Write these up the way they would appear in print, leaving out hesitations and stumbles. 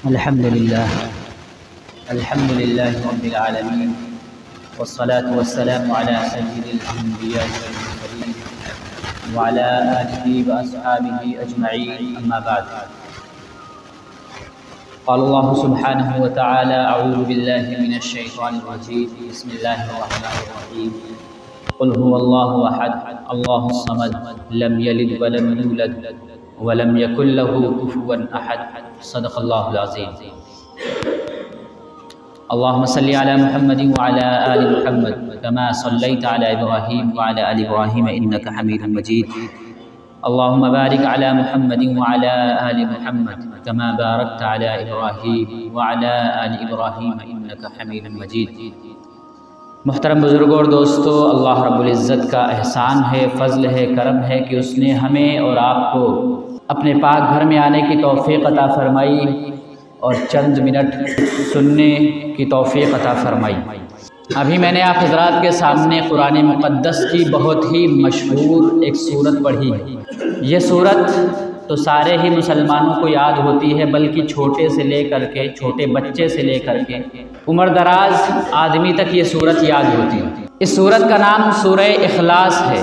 अल्हम्दुलिल्लाह रब्बिल आलमीन वस्सलातु वस्सलामु अला सय्यिदिल अंबिया वल मुरसलीन व अला आलिहि व अस्हाबिहि अजमईन, अम्मा बाद। क़ाल अल्लाहु सुब्हानहु व तआला अऊज़ु बिल्लाहि मिनश शैतानिर रजीम, बिस्मिल्लाहिर रहमानिर रहीम। क़ुल हुवल्लाहु अहद, अल्लाहुस समद, लम यलिद व लम यूलद व लम यकुल लहू कुफुवन अहद। सदक़ल्लाहुल अज़ीम। अल्लाहुम्मा सल्लि अला मुहम्मदिन व अला आलि मुहम्मद कमा सल्लैता अला इब्राहीम व अला आलि इब्राहीम इन्नका हमीदुम मजीद। अल्लाहुम्मा बारिक अला मुहम्मदिन व अला आलि मुहम्मद कमा बारकता अला इब्राहीम व अला आलि इब्राहीम इन्नका हमीदुम मजीद। मुहतरम बुज़ुर्गों और दोस्तों, अल्लाह रब्बुल इज़्ज़त का एहसान है, फ़ज़ल है, करम है कि उसने हमें और आपको अपने पाक घर में आने की तौफ़ीक़ अता फ़रमाई और चंद मिनट सुनने की तौफ़ीक़ अता फ़रमाई। अभी मैंने आप हज़रात के सामने कुरान मुक़द्दस की बहुत ही मशहूर एक सूरत पढ़ी है। ये सूरत तो सारे ही मुसलमानों को याद होती है, बल्कि छोटे से लेकर के, छोटे बच्चे से लेकर के उम्र दराज आदमी तक ये सूरत याद होती है। इस सूरत का नाम सूरह इखलास है।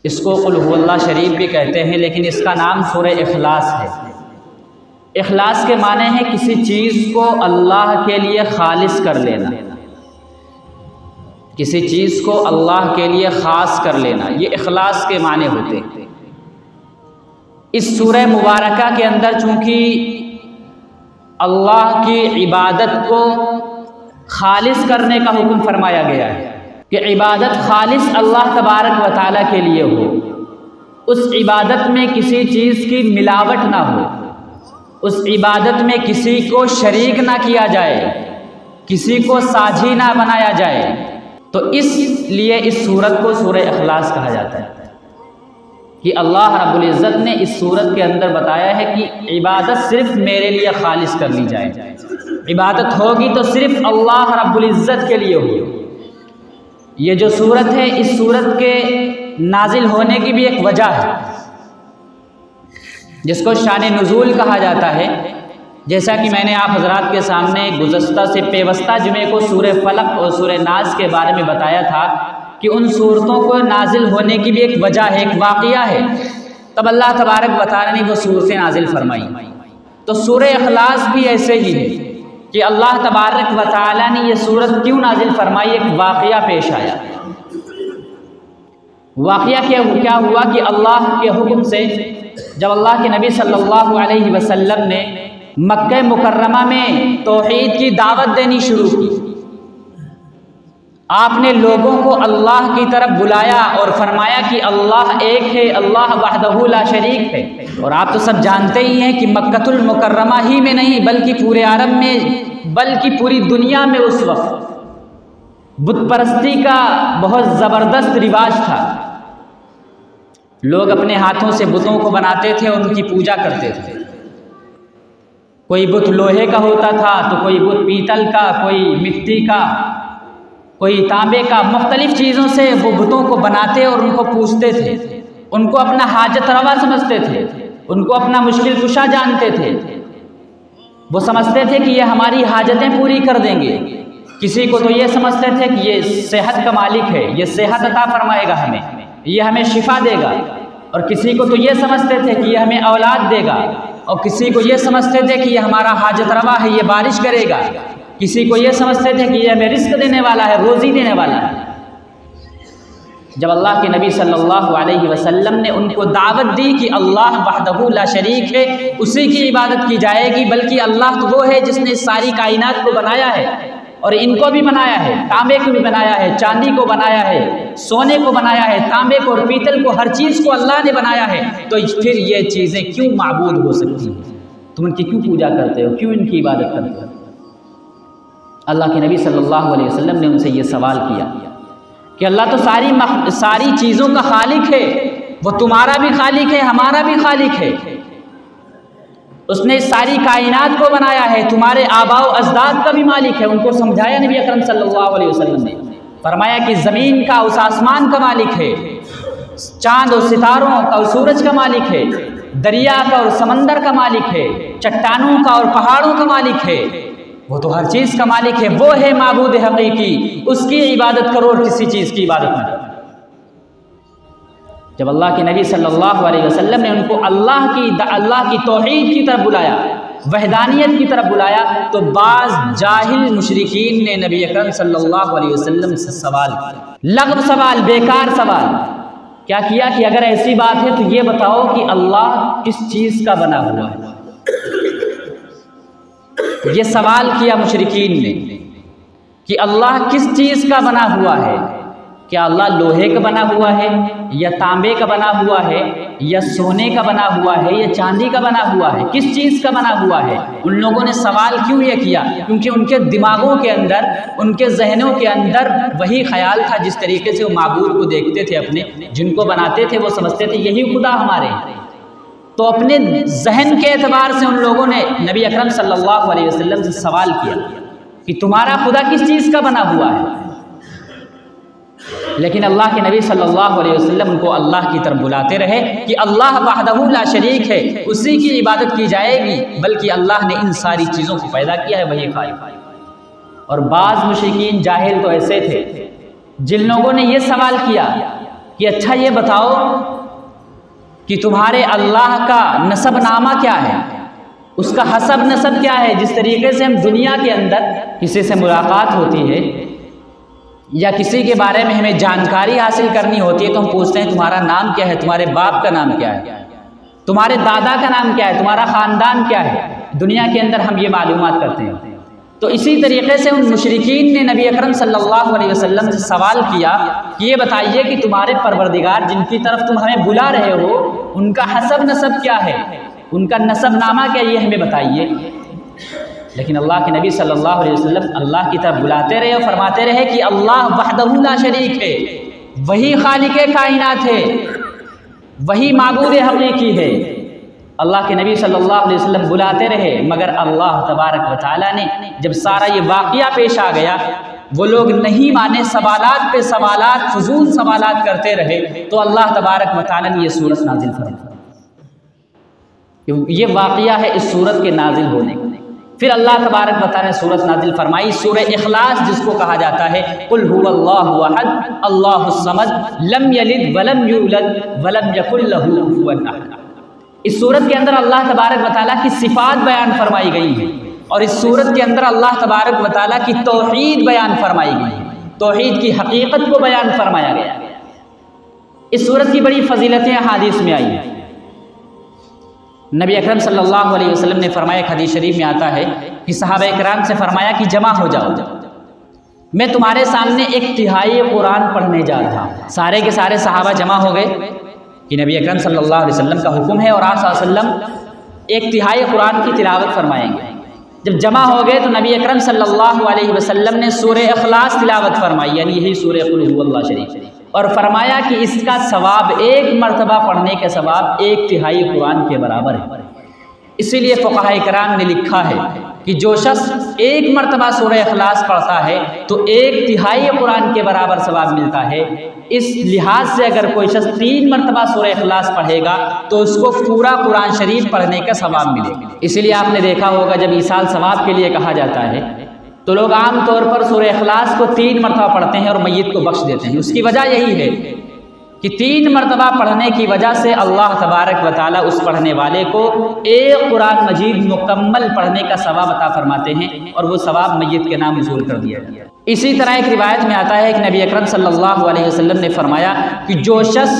इसको कुल हुवल्लाह शरीफ भी कहते हैं, लेकिन इसका नाम सूरह इखलास है। इखलास के माने हैं किसी चीज़ को अल्लाह के लिए खालिस कर लेना, किसी चीज़ को अल्लाह के लिए ख़ास कर लेना, ये इखलास के माने होते हैं। इस सूरह मुबारका के अंदर चूँकि अल्लाह की इबादत को खालिस करने का हुक्म फरमाया गया है कि इबादत खालिस अल्लाह तबारक व तआला के लिए हो, उस इबादत में किसी चीज़ की मिलावट ना हो, उस इबादत में किसी को शरीक ना किया जाए, किसी को साझी ना बनाया जाए, तो इसलिए इस सूरत को सूरह इखलास कहा जाता है कि अल्लाह रब्बुल इज़्ज़त ने इस सूरत के अंदर बताया है कि इबादत सिर्फ मेरे लिए खालिस कर ली जाए। इबादत होगी तो सिर्फ अल्लाह रब्बुल इज़्ज़त के लिए होगी। ये जो सूरत है, इस सूरत के नाजिल होने की भी एक वजह है जिसको शान नुज़ूल कहा जाता है। जैसा कि मैंने आप हज़रात के सामने गुज़श्ता से पेवस्ता जुमे को सूरह फलक और सूरह नास के बारे में बताया था कि उन सूरतों को नाजिल होने की भी एक वजह है, एक वाक़या है। तब अल्लाह तबारक व तआला ने वो सूरतें नाजिल फरमाई। तो सूरह इखलास भी ऐसे ही है कि अल्लाह तबारक व तआला ने ये सूरत क्यों नाजिल फरमाई। एक वाक़या पेश आया। वाक़या क्या हुआ कि अल्लाह के हुक्म से जब अल्लाह के नबी सल्लल्लाहु अलैहि वसल्लम ने मक्का मुकर्रमा में तौहीद की दावत देनी शुरू की, आपने लोगों को अल्लाह की तरफ बुलाया और फरमाया कि अल्लाह एक है, अल्लाह वहदहू ला शरीक है। और आप तो सब जानते ही हैं कि मक्कतुल मुकर्रमा ही में नहीं बल्कि पूरे अरब में, बल्कि पूरी दुनिया में उस वक्त बुत परस्ती का बहुत ज़बरदस्त रिवाज था। लोग अपने हाथों से बुतों को बनाते थे और उनकी पूजा करते थे। कोई बुत लोहे का होता था तो कोई बुत पीतल का, कोई मिट्टी का, कोई तांबे का, मुख्तलिफ चीज़ों से वो बुतों को बनाते और उनको पूजते थे। उनको अपना हाजत रवा समझते थे, उनको अपना मुश्किल कुशा जानते थे। वो समझते थे कि ये हमारी हाजतें पूरी कर देंगे। किसी को तो ये समझते थे कि ये सेहत का मालिक है, ये सेहत अता फरमाएगा हमें, ये हमें शिफा देगा। और किसी को तो ये समझते थे कि ये हमें औलाद देगा, और किसी को ये समझते थे कि ये हमारा हाजत रवा है, ये बारिश करेगा। किसी को ये समझते थे कि ये हमें रिस्क देने वाला है, रोज़ी देने वाला है। जब अल्लाह के नबी सल्लल्लाहु अलैहि वसल्लम ने उनको दावत दी कि अल्लाह वहदहू ला शरीक है, उसी की इबादत की जाएगी, बल्कि अल्लाह तो वो है जिसने सारी कायनात को बनाया है और इनको भी बनाया है, तांबे को भी बनाया है, चांदी को बनाया है, सोने को बनाया है, तांबे को और पीतल को, हर चीज़ को अल्लाह ने बनाया है। तो फिर ये चीज़ें क्यों माबूद हो सकती हैं? तुम इनकी क्यों पूजा करते हो, क्यों इनकी इबादत करते हो? अल्लाह के नबी सल्लल्लाहु अलैहि वसल्लम ने उनसे ये सवाल किया कि अल्लाह तो सारी चीज़ों का खालिक है, वो तुम्हारा भी खालिक है, हमारा भी खालिक है। उसने सारी कायनात को बनाया है, तुम्हारे आबाओ अजदाद का भी मालिक है। उनको समझाया नबी अकरम सल्लल्लाहु अलैहि वसल्लम ने, फरमाया कि ज़मीन का, उस आसमान का मालिक है, चाँद और सितारों का, सूरज का मालिक है, दरिया का और समंदर का मालिक है, चट्टानों का और पहाड़ों का मालिक है, वो तो हर चीज़ का मालिक है। वो है माबूद हकीकी, उसकी इबादत करो और किसी चीज़ की इबादत न करो। जब अल्लाह के नबी सल्लल्लाहु अलैहि वसल्लम ने उनको अल्लाह की तौहीद की तरफ बुलाया, वहदानियत की तरफ बुलाया, तो बाज़ जाहिल मुशरिकीन ने नबी अकरम सल्लल्लाहु अलैहि वसल्लम से सवाल किया, लगव सवाल, बेकार सवाल। क्या किया कि अगर ऐसी बात है तो ये बताओ कि अल्लाह किस चीज़ का बना हुआ है। ये सवाल किया मुशरिकीन ने कि अल्लाह किस चीज़ का बना हुआ है। क्या अल्लाह लोहे का बना हुआ है, या तांबे का बना हुआ है, या सोने का बना हुआ है, या चांदी का बना हुआ है, किस चीज़ का बना हुआ है। उन लोगों ने सवाल क्यों ये किया? क्योंकि उनके दिमागों के अंदर, उनके जहनों के अंदर वही ख्याल था, जिस तरीके से वो माबूद को देखते थे, अपने जिनको बनाते थे वो समझते थे यही खुदा हमारे। तो अपने जहन के एतबार से उन लोगों ने नबी अकरम सल्लल्लाहु अलैहि वसल्लम से सवाल किया कि तुम्हारा खुदा किस चीज़ का बना हुआ है। लेकिन अल्लाह के नबी सल्लल्लाहु अलैहि वसल्लम उनको अल्लाह की तरफ बुलाते रहे कि अल्लाह वहदहू ला शरीक है, उसी की इबादत की जाएगी, बल्कि अल्लाह ने इन सारी चीज़ों को पैदा किया है, वही खालिक। और बाज़ मुशरिकीन जाहिल तो ऐसे थे जिन लोगों ने ये सवाल किया कि अच्छा ये बताओ कि तुम्हारे अल्लाह का नसबनामा क्या है, उसका हसब नसब क्या है। जिस तरीके से हम दुनिया के अंदर किसी से मुलाकात होती है या किसी के बारे में हमें जानकारी हासिल करनी होती है तो हम पूछते हैं तुम्हारा नाम क्या है, तुम्हारे बाप का नाम क्या है, तुम्हारे दादा का नाम क्या है, तुम्हारा ख़ानदान क्या है। दुनिया के अंदर हम ये मालूमात करते हैं। तो इसी तरीके से उन मुशरिकीन ने नबी अकरम सल्लल्लाहु अलैहि वसल्लम से सवाल किया कि ये बताइए कि तुम्हारे परवरदिगार जिनकी तरफ तुम हमें बुला रहे हो, उनका हसब नसब क्या है, उनका नसबनामा क्या, ये हमें बताइए। लेकिन अल्लाह के नबी सल्लल्लाहु अलैहि वसल्लम अल्लाह की तरफ बुलाते रहे और फरमाते रहे कि अल्लाह वहदहू ला शरीक है, वही खालिक कायनात है, वही माबूद हकीकी है। अल्लाह के नबी सल्लल्लाहु अलैहि वसल्लम बुलाते रहे, मगर अल्लाह तबारक व तआला ने जब सारा ये वाक़या पेश आ गया, वो लोग नहीं माने, सवालात पे सवालात, फजूल सवालात करते रहे, तो अल्लाह तबारक व तआला ने ये सूरत नाजिल फरमाई। ये वाक़या है इस सूरत के नाजिल होने का। फिर अल्लाह तबारक व तआला ने सूरत नाजिल फरमाई, सूरह इखलास जिसको कहा जाता है, कुल हुवल्लाहु अहद अल्लाहुस समद लम यलिद वलम यूलद वलम यकुल लहू कुफुवन अहद। इस सूरत के अंदर अल्लाह तबारक व तआला की सिफ़ात बयान फरमाई गई है और इस सूरत के अंदर अल्लाह तबारक व तआला की तौहीद बयान फरमाई गई है, तौहीद की हकीकत को बयान फरमाया गया। इस सूरत की बड़ी फजीलतें हदीस में आई हैं। नबी अकरम सल्लल्लाहु अलैहि वसल्लम ने फरमाया, एक हदीस शरीफ में आता है कि सहाबा इकराम से फरमाया कि जमा हो जाओ, मैं तुम्हारे सामने एक तिहाई कुरान पढ़ने जा रहा हूँ। सारे के सारे सहाबा जमा हो गए कि नबी अकरम सल्लल्लाहु अलैहि वसल्लम का हुक्म है और आप सल्लल्लाहु अलैहि वसल्लम एक तिहाई कुरान की तिलावत फरमाएंगे। जब जमा हो गए तो नबी अकरम सल्लल्लाहु अलैहि वसल्लम ने सूरह इखलास तिलावत फरमाई, यानी यही सूरह कुल हुवल्लाहु शरीफ, और फरमाया कि इसका सवाब एक मरतबा पढ़ने के सवाब एक तिहाई कुरान के बराबर है। इसीलिए फ़ुक़हा कराम ने लिखा है कि जो शख्स एक मरतबा सूरह इखलास पढ़ता है तो एक तिहाई कुरान के बराबर सवाब मिलता है। इस लिहाज से अगर कोई शख्स 3 मरतबा सूरह इखलास पढ़ेगा तो उसको पूरा कुरान शरीफ पढ़ने का सवाब मिलेगा। इसीलिए आपने देखा होगा जब ईसाल सवाब के लिए कहा जाता है तो लोग आम तौर पर सूरह इखलास को 3 मरतबा पढ़ते हैं और मय्यत को बख्श देते हैं। उसकी वजह यही है कि 3 मरतबा पढ़ने की वजह से अल्लाह तबारक व तआला उस पढ़ने वाले को एक कुरान मजीद मुकम्मल पढ़ने का सवाब अता फरमाते हैं और वो सवाब मय्यत के नाम वसूल कर दिया गया। इसी तरह एक रिवायत में आता है कि नबी अकरम सल्लल्लाहु अलैहि वसल्लम ने फरमाया कि जो शख्स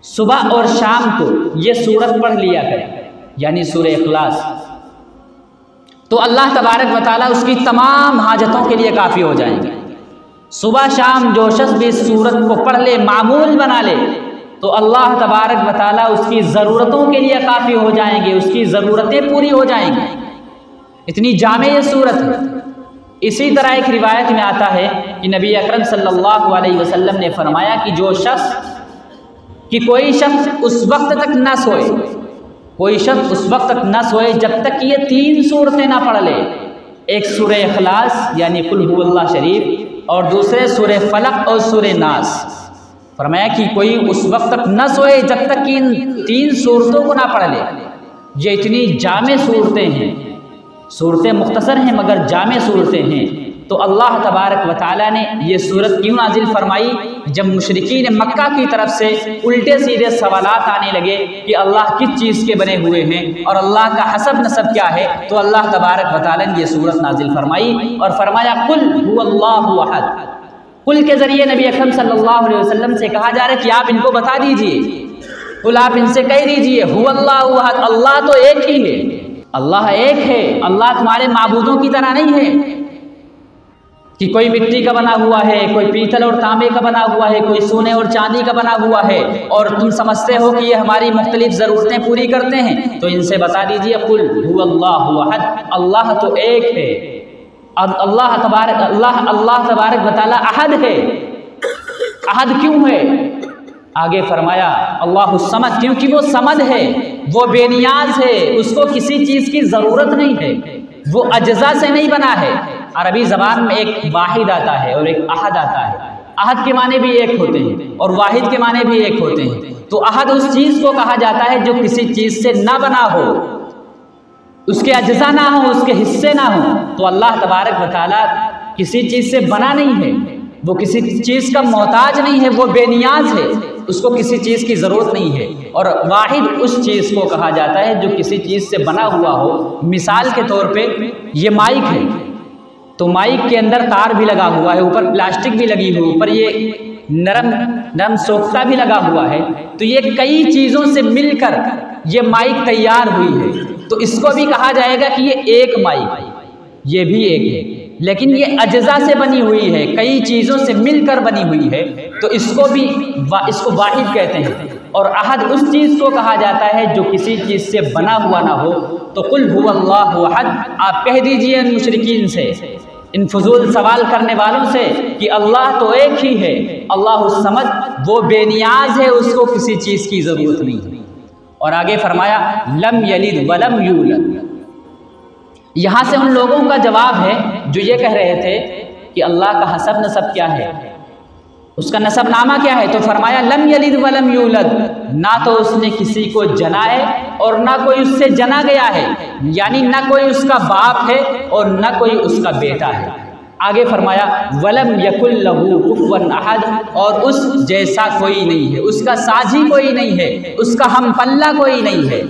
सुबह और शाम को ये सूरत पढ़ लिया करे, यानी सूरह इखलास, तो अल्लाह तबारक व तआला उसकी तमाम हाजतों के लिए काफ़ी हो जाएंगे। सुबह शाम जो शख्स भी इस सूरत को पढ़ ले, मामूल बना ले, तो अल्लाह तबारक व तआला उसकी ज़रूरतों के लिए काफ़ी हो जाएंगे, उसकी ज़रूरतें पूरी हो जाएंगी। इतनी जामे ये सूरत है। इसी तरह एक रिवायत में आता है कि नबी अकरम सल्लल्लाहु अलैहि वसल्लम ने फरमाया कि जो शख्स कि कोई शख्स उस वक्त तक न सोए, कोई शख्स उस वक्त तक न सोए जब तक ये 3 सूरतें ना पढ़ ले, एक सूरह इखलास यानी कुल हुवल्लाह शरीफ और दूसरे सूरह फलक और सूरह नास। फरमाया कि कोई उस वक्त तक न सोए जब तक कि इन 3 सूरतों को ना पढ़ ले। ये इतनी जामे सूरतें हैं, सूरतें मुख्तसर हैं मगर जामे सूरतें हैं। तो अल्लाह तबारक व तआला ने ये सूरत क्यों नाजिल फरमाई? जब मुशरिकीन मक्का की तरफ से उल्टे सीधे सवालात आने लगे कि अल्लाह किस चीज़ के बने हुए हैं और अल्लाह का हसब नसब क्या है, तो अल्लाह तबारक व तआला ने ये सूरत नाजिल फरमाई और फरमाया कुल हुवल्लाहु अहद। कुल के ज़रिए नबी अकरम सल्लल्लाहु अलैहि वसल्लम से कहा जा रहा है कि आप इनको बता दीजिए, कुल आप इनसे कह दीजिए हुवल्लाहु अहद, अल्लाह तो एक ही है, अल्लाह एक है, अल्लाह तुम्हारे माबूदों की तरह नहीं है कि कोई मिट्टी का बना हुआ है, कोई पीतल और तांबे का बना हुआ है, कोई सोने और चांदी का बना हुआ है और तुम समझते हो कि ये हमारी मुख्तलिफ ज़रूरतें पूरी करते हैं। तो इनसे बता दीजिए कुल हुवल्लाहु अहद, अल्लाह तो एक है, अल्लाह तबारक व तआला अहद है। अहद क्यों है? आगे फरमाया अल्लाहु समद, क्योंकि वो समद है, वो बेनियाज है, उसको किसी चीज़ की ज़रूरत नहीं है, वो अज्जा से नहीं बना है। अरबी ज़बान में एक वाहिद आता है और एक अहद आता है। अहद के माने भी एक होते हैं और वाहिद के माने भी एक होते हैं। तो अहद उस चीज़ को कहा जाता है जो किसी चीज़ से ना बना हो, उसके अज्जा ना हो, उसके हिस्से ना हो। तो अल्लाह तबारक व तआला किसी चीज़ से बना नहीं है, वो किसी चीज़ का मोहताज नहीं है, वो बेनियाज है, उसको किसी चीज़ की ज़रूरत नहीं है। और वाहिद उस चीज़ को कहा जाता है जो किसी चीज़ से बना हुआ हो। मिसाल के तौर पे ये माइक है, तो माइक के अंदर तार भी लगा हुआ है, ऊपर प्लास्टिक भी लगी हुई, ऊपर ये नरम सोख्ता भी लगा हुआ है। तो ये कई चीज़ों से मिलकर ये माइक तैयार हुई है, तो इसको भी कहा जाएगा कि ये एक माइक, ये भी एक है, लेकिन ये अज्जा से बनी हुई है, कई चीज़ों से मिलकर बनी हुई है, तो इसको वाहिद कहते हैं। और अहद उस चीज़ को कहा जाता है जो किसी चीज़ से बना हुआ ना हो। तो कुल हुवल्लाहु अहद, आप कह दीजिए इन मुशरिकीन से, इन फजूल सवाल करने वालों से कि अल्लाह तो एक ही है, अल्लाहु समद, वो बेनियाज है, उसको किसी चीज़ की ज़रूरत नहीं है। और आगे फरमाया लम यलिद वलम यूलद। यहाँ से उन लोगों का जवाब है जो ये कह रहे थे कि अल्लाह का हसब नसब क्या है, उसका नसबनामा क्या है। तो फरमाया लम यलिद वलम यूलद, ना तो उसने किसी को जना है और ना कोई उससे जना गया है, यानी ना कोई उसका बाप है और ना कोई उसका बेटा है। आगे फरमाया वलम यकुल लहू कुफुवन अहद, और उस जैसा कोई नहीं है, उसका साझी कोई नहीं है, उसका हम पल्ला कोई नहीं है।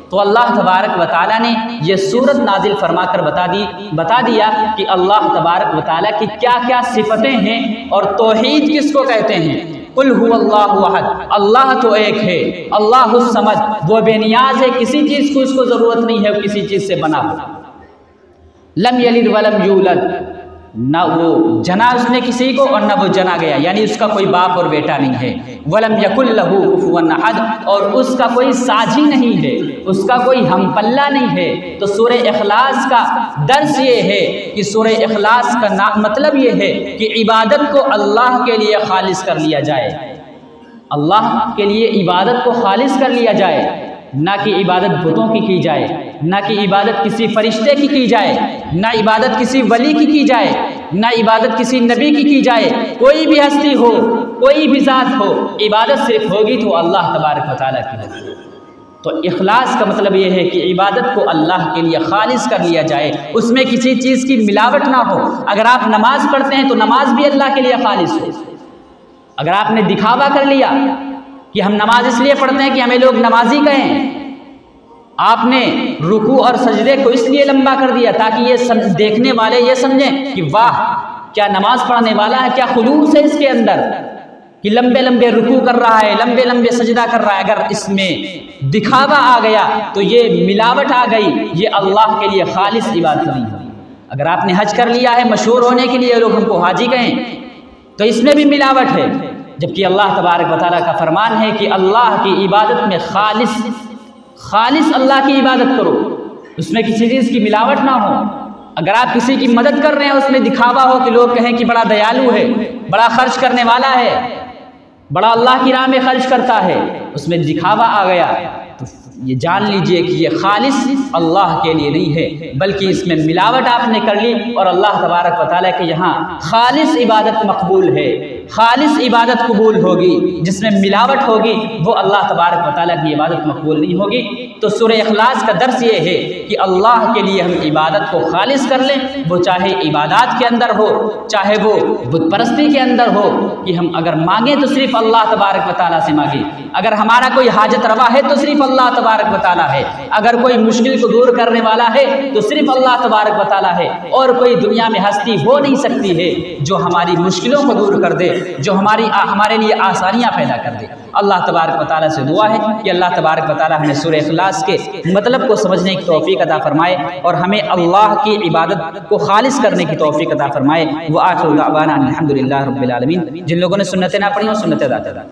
तो अल्लाह तबारक व तआला ने ये सूरत नाजिल फरमाकर बता दिया कि अल्लाह तबारक व तआला की क्या क्या सिफतें हैं और तौहीद किसको कहते हैं। कुल हुवल्लाहु अहद, अल्लाह तो एक है, अल्लाहु समद, वो बेनियाज है, किसी चीज़ को उसको ज़रूरत नहीं है किसी चीज़ से बना हो। लम यलिद वलम यूलद, ना वो जना उसने किसी को और ना वो जना गया, यानी उसका कोई बाप और बेटा नहीं है। वलम यकुल लहू कुफुवन अहद, और उसका कोई साझी नहीं है, उसका कोई हम पल्ला नहीं है। तो सूरह इखलास का दर्स ये है कि सूरह इखलास का मतलब ये है कि इबादत को अल्लाह के लिए खालिस कर लिया जाए, अल्लाह के लिए इबादत को खालिस कर लिया जाए, ना कि इबादत बुतों की जाए, ना कि इबादत किसी फरिश्ते की जाए, ना इबादत किसी वली की जाए, ना इबादत किसी नबी की जाए। कोई भी हस्ती हो, कोई भी ज़ात हो, इबादत सिर्फ होगी तो अल्लाह तबारक व तआला की होगी। तो इखलास का मतलब ये है कि इबादत को अल्लाह के लिए खालिस कर लिया जाए, उसमें किसी चीज़ की मिलावट ना हो। अगर आप नमाज पढ़ते हैं तो नमाज भी अल्लाह के लिए खालिस हो। अगर आपने दिखावा कर लिया कि हम नमाज इसलिए पढ़ते हैं कि हमें लोग नमाजी कहें, आपने रुकू और सजदे को इसलिए लंबा कर दिया ताकि ये देखने वाले ये समझें कि वाह क्या नमाज पढ़ने वाला है, क्या खुलूस है इसके अंदर, कि लंबे लंबे रुकू कर रहा है, लंबे लंबे सजदा कर रहा है। अगर इसमें दिखावा आ गया तो ये मिलावट आ गई, ये अल्लाह के लिए खालिस इबादत नहीं है। अगर आपने हज कर लिया है मशहूर होने के लिए लोग हमको हाजी कहें, तो इसमें भी मिलावट है। जबकि अल्लाह तबारक व तआला का फरमान है कि अल्लाह की इबादत में खालिस अल्लाह की इबादत करो, उसमें किसी चीज़ की मिलावट ना हो। अगर आप किसी की मदद कर रहे हैं, उसमें दिखावा हो कि लोग कहें कि बड़ा दयालु है, बड़ा खर्च करने वाला है, बड़ा अल्लाह की राह में खर्च करता है, उसमें दिखावा आ गया, तो ये जान लीजिए कि ये खालिस अल्लाह के लिए नहीं है, बल्कि इसमें मिलावट आपने कर ली। और अल्लाह तबारक व तआला के यहाँ खालिस इबादत मकबूल है, खालिस इबादत कबूल होगी, जिसमें मिलावट होगी वो अल्लाह तबारक व तआला की इबादत मकबूल नहीं होगी। तो सूरह इखलास का दर्स ये है कि अल्लाह के लिए हम इबादत को खालिस कर लें, वो चाहे इबादत के अंदर हो, चाहे वो बुत परस्ती के अंदर हो, कि हम अगर मांगें तो सिर्फ अल्लाह तबारक व तआला से मांगें। अगर हमारा कोई हाजत रवा है तो सिर्फ अल्लाह तबारक व तआला है, अगर कोई मुश्किल को दूर करने वाला है तो सिर्फ अल्लाह तबारक व तआला है, और कोई दुनिया में हस्ती हो नहीं सकती है जो हमारी मुश्किलों को दूर कर दे, जो हमारे लिए आसानियाँ पैदा कर दे। अल्लाह तबारक व तआला से दुआ है कि अल्लाह तबारक व तआला हमें सूरह इखलास के मतलब को समझने की तौफीक अता फरमाए और हमें अल्लाह की इबादत को खालिस करने की तौफीक अता फरमाए। व आखिरु दअवाना अल्हम्दुलिल्लाहि रब्बिल आलमीन। जिन लोगों ने सुन्नतें ना पढ़ी वो सुन्नतें अदा करें।